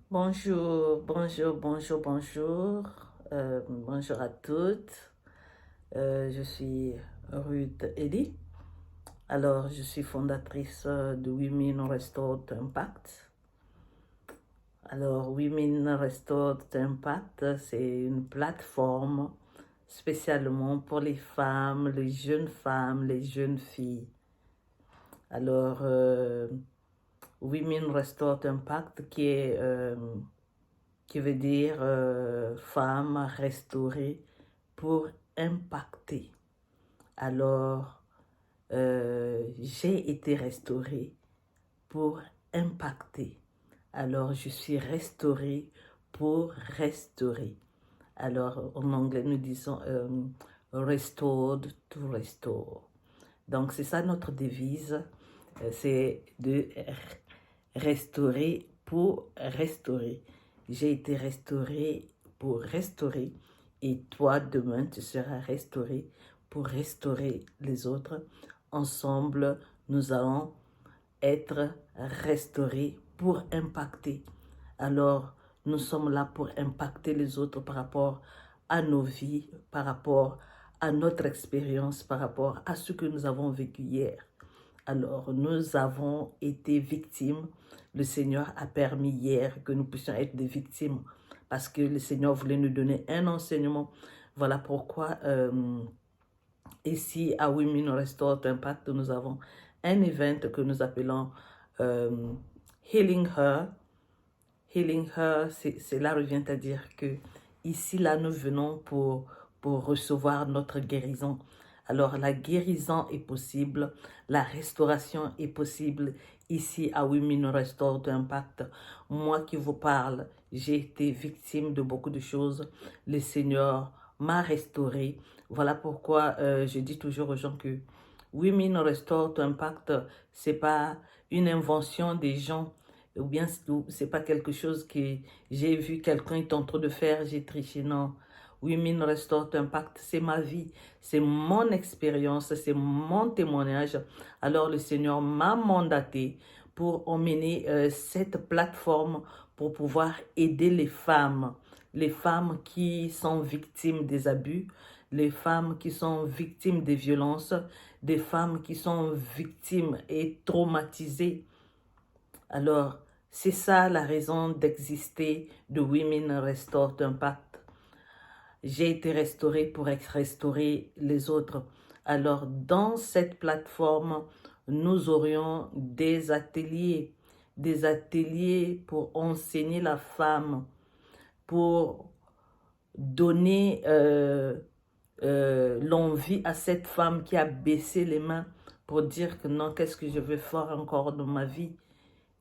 Bonjour, bonjour, bonjour, bonjour. Bonjour à toutes. Je suis Ruth Eddy. Alors, je suis fondatrice de Women Restored Impact. Alors, Women Restored Impact, c'est une plateforme spécialement pour les femmes, les jeunes filles. Alors, Women Restored Impact qui veut dire femme restaurée pour impacter. Alors, j'ai été restaurée pour impacter. Alors, je suis restaurée pour restaurer. Alors, en anglais, nous disons restored to restore. Donc, c'est ça notre devise, c'est de restaurer pour restaurer. J'ai été restaurée pour restaurer et toi, demain, tu seras restauré pour restaurer les autres. Ensemble, nous allons être restaurés pour impacter. Alors, nous sommes là pour impacter les autres par rapport à nos vies, par rapport à notre expérience, par rapport à ce que nous avons vécu hier. Alors, nous avons été victimes. Le Seigneur a permis hier que nous puissions être des victimes parce que le Seigneur voulait nous donner un enseignement. Voilà pourquoi ici à Women Restore Impact, nous avons un event que nous appelons Healing Her. Healing Her, cela revient à dire que ici, là, nous venons pour recevoir notre guérison. Alors, la guérison est possible, la restauration est possible ici à Women Restore Impact. Moi qui vous parle, j'ai été victime de beaucoup de choses. Le Seigneur m'a restauré. Voilà pourquoi je dis toujours aux gens que Women Restore Impact, c'est pas une invention des gens, ou bien c'est pas quelque chose que j'ai vu quelqu'un est en train de faire, j'ai triché, non. Women Restore Impact, c'est ma vie, c'est mon expérience, c'est mon témoignage. Alors le Seigneur m'a mandaté pour emmener cette plateforme pour pouvoir aider les femmes qui sont victimes des abus, les femmes qui sont victimes des violences, des femmes qui sont victimes et traumatisées. Alors, c'est ça la raison d'exister de Women Restore Impact. J'ai été restaurée pour restaurer les autres. Alors, dans cette plateforme, nous aurions des ateliers pour enseigner la femme, pour donner l'envie à cette femme qui a baissé les mains pour dire que non, qu'est-ce que je veux faire encore dans ma vie?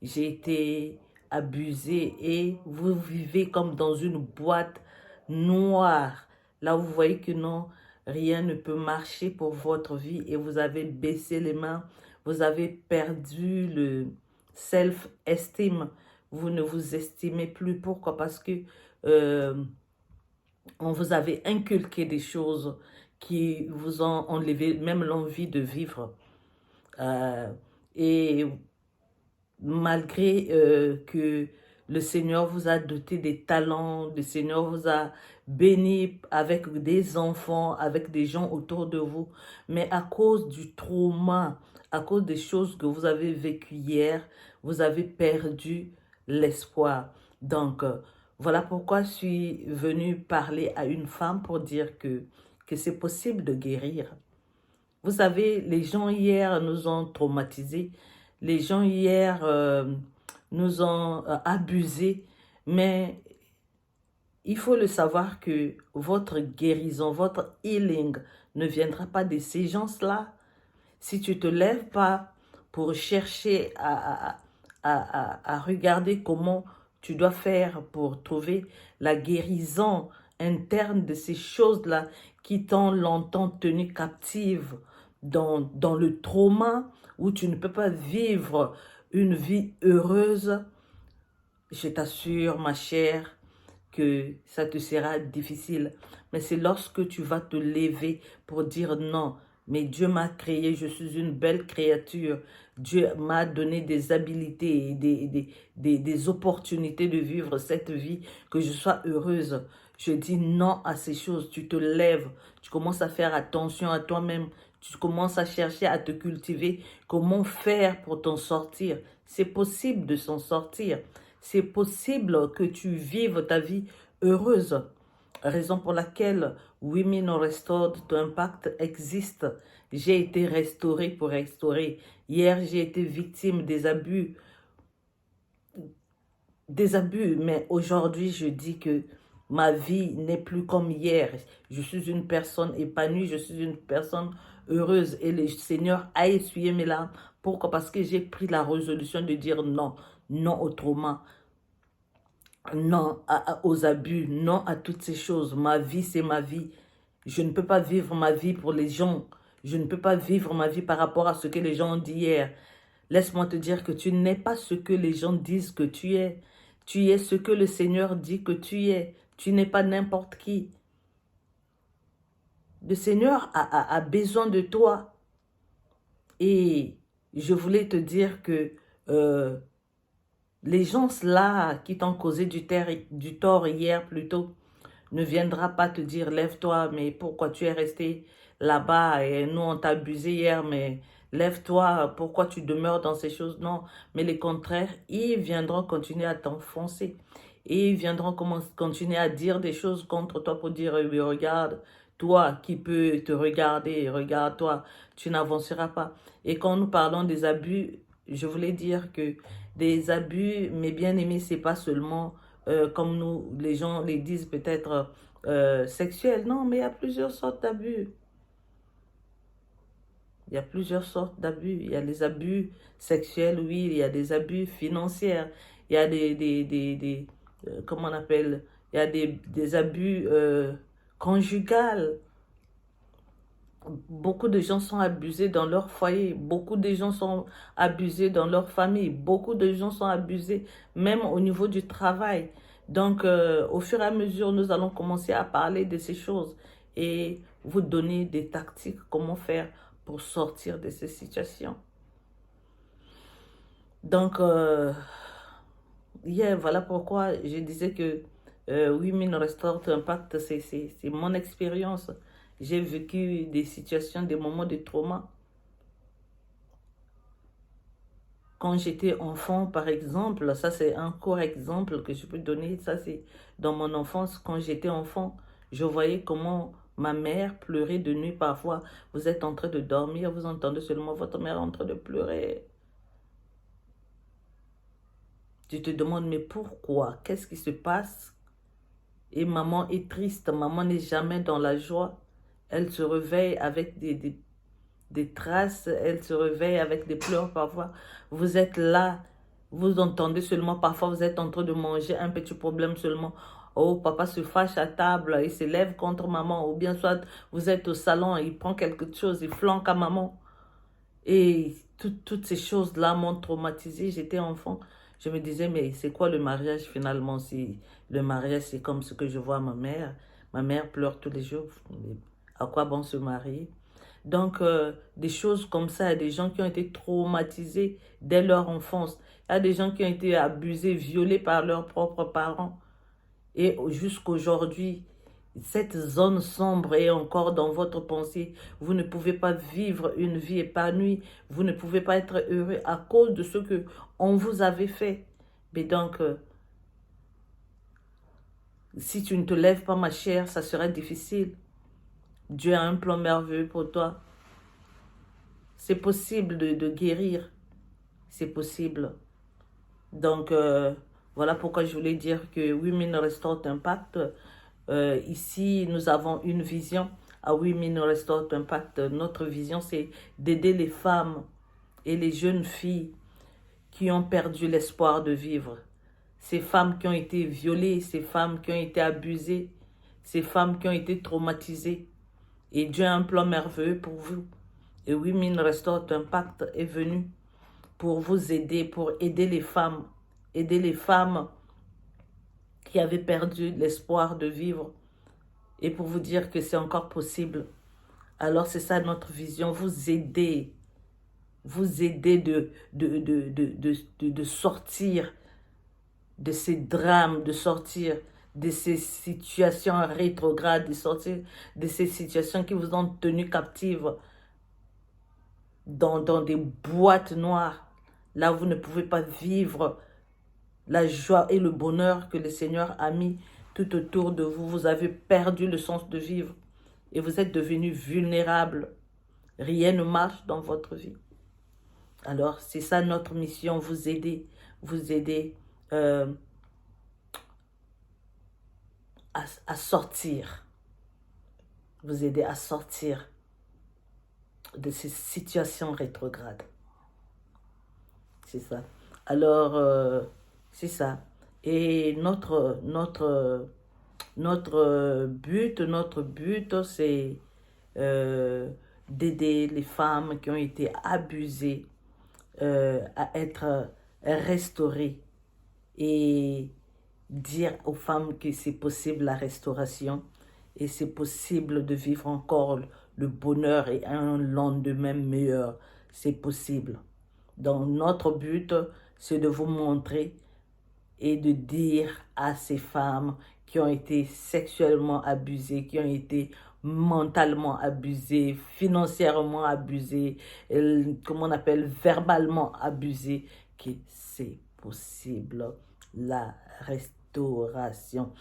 J'ai été abusée et vous vivez comme dans une boîte noire. Là, vous voyez que non, rien ne peut marcher pour votre vie et vous avez baissé les mains. Vous avez perdu le self-esteem. Vous ne vous estimez plus. Pourquoi? Parce que on vous avait inculqué des choses qui vous ont enlevé même l'envie de vivre. Et malgré que le Seigneur vous a doté des talents, le Seigneur vous a béni avec des enfants, avec des gens autour de vous, mais à cause du trauma, à cause des choses que vous avez vécues hier, vous avez perdu l'espoir. Donc, voilà pourquoi je suis venue parler à une femme pour dire que c'est possible de guérir. Vous savez, les gens hier nous ont traumatisés. Les gens hier nous ont abusés. Mais il faut le savoir que votre guérison, votre healing ne viendra pas de ces gens-là. Si tu ne te lèves pas pour chercher à regarder comment tu dois faire pour trouver la guérison interne de ces choses-là qui t'ont longtemps tenu captive dans le trauma où tu ne peux pas vivre une vie heureuse, je t'assure, ma chère, que ça te sera difficile. Mais c'est lorsque tu vas te lever pour dire non, Mais Dieu m'a créé, je suis une belle créature. Dieu m'a donné des habilités et des opportunités de vivre cette vie, que je sois heureuse. Je dis non à ces choses. Tu te lèves, tu commences à faire attention à toi-même. Tu commences à chercher à te cultiver. Comment faire pour t'en sortir? C'est possible de s'en sortir. C'est possible que tu vives ta vie heureuse. Raison pour laquelle Women Restored to Impact existe. J'ai été restaurée pour restaurer. Hier, j'ai été victime des abus, mais aujourd'hui, je dis que ma vie n'est plus comme hier. Je suis une personne épanouie, je suis une personne heureuse et le Seigneur a essuyé mes larmes. Pourquoi? Parce que j'ai pris la résolution de dire non, non au trauma, non aux abus, non à toutes ces choses. Ma vie, c'est ma vie. Je ne peux pas vivre ma vie pour les gens. Je ne peux pas vivre ma vie par rapport à ce que les gens ont dit hier. Laisse-moi te dire que tu n'es pas ce que les gens disent que tu es. Tu es ce que le Seigneur dit que tu es. Tu n'es pas n'importe qui. Le Seigneur a besoin de toi. Et je voulais te dire que les gens là qui t'ont causé du tort hier plutôt, ne viendra pas te dire lève-toi, mais pourquoi tu es resté là-bas et nous on t'a abusé hier, mais lève-toi, pourquoi tu demeures dans ces choses? Non, mais le contraire, ils viendront continuer à t'enfoncer. Et ils viendront continuer à dire des choses contre toi pour dire oui, regarde, toi qui peux te regarder, regarde-toi, tu n'avanceras pas. Et quand nous parlons des abus, je voulais dire que des abus, mes bien-aimés, c'est pas seulement comme nous, les gens les disent peut-être sexuels. Non, mais il y a plusieurs sortes d'abus. Il y a plusieurs sortes d'abus. Il y a les abus sexuels, oui. Il y a des abus financiers. Il y a comment on appelle? Il y a des abus conjugaux. Beaucoup de gens sont abusés dans leur foyer. Beaucoup de gens sont abusés dans leur famille. Beaucoup de gens sont abusés même au niveau du travail. Donc, au fur et à mesure, nous allons commencer à parler de ces choses et vous donner des tactiques, comment faire pour sortir de ces situations. Donc, voilà pourquoi je disais que Women Restore Impact, c'est mon expérience. J'ai vécu des situations, des moments de trauma. Quand j'étais enfant, par exemple, ça c'est un court exemple que je peux donner, ça c'est dans mon enfance, quand j'étais enfant, je voyais comment ma mère pleurait de nuit parfois. Vous êtes en train de dormir, vous entendez seulement votre mère en train de pleurer. Tu te demandes, mais pourquoi? Qu'est-ce qui se passe? Et maman est triste, maman n'est jamais dans la joie. Elle se réveille avec des traces, elle se réveille avec des pleurs parfois. Vous êtes là, vous entendez seulement, parfois vous êtes en train de manger un petit problème seulement. Oh, papa se fâche à table, il se lève contre maman. Ou bien soit vous êtes au salon, il prend quelque chose, il flanque à maman. Et toutes ces choses-là m'ont traumatisée. J'étais enfant, je me disais, mais c'est quoi le mariage finalement? Si le mariage, c'est comme ce que je vois à ma mère. Ma mère pleure tous les jours. Mais à quoi bon se marier? Donc, des choses comme ça, il y a des gens qui ont été traumatisés dès leur enfance. Il y a des gens qui ont été abusés, violés par leurs propres parents. Et jusqu'aujourd'hui, cette zone sombre est encore dans votre pensée. Vous ne pouvez pas vivre une vie épanouie. Vous ne pouvez pas être heureux à cause de ce que on vous avait fait. Mais donc, si tu ne te lèves pas, ma chère, ça sera difficile. Dieu a un plan merveilleux pour toi. C'est possible de guérir. C'est possible. Donc, voilà pourquoi je voulais dire que Women Restore Impact, ici, nous avons une vision. À Women Restore Impact, notre vision, c'est d'aider les femmes et les jeunes filles qui ont perdu l'espoir de vivre. Ces femmes qui ont été violées, ces femmes qui ont été abusées, ces femmes qui ont été traumatisées. Et Dieu a un plan merveilleux pour vous. Et Women Restore Impact est venu pour vous aider, pour aider les femmes qui avaient perdu l'espoir de vivre et pour vous dire que c'est encore possible. Alors, c'est ça notre vision, vous aider de sortir de ces drames, de sortir de ces situations rétrogrades, de sortir de ces situations qui vous ont tenu captives dans des boîtes noires. Là, vous ne pouvez pas vivre la joie et le bonheur que le Seigneur a mis tout autour de vous. Vous avez perdu le sens de vivre et vous êtes devenu vulnérable. Rien ne marche dans votre vie. Alors, c'est ça notre mission, vous aider à sortir. Vous aider à sortir de ces situations rétrogrades. C'est ça. Alors, c'est ça. Et notre but, c'est d'aider les femmes qui ont été abusées à être restaurées et dire aux femmes que c'est possible la restauration et c'est possible de vivre encore le bonheur et un lendemain meilleur. C'est possible. Donc notre but, c'est de vous montrer et de dire à ces femmes qui ont été sexuellement abusées, qui ont été mentalement abusées, financièrement abusées, comment on appelle, verbalement abusées, que c'est possible la restauration.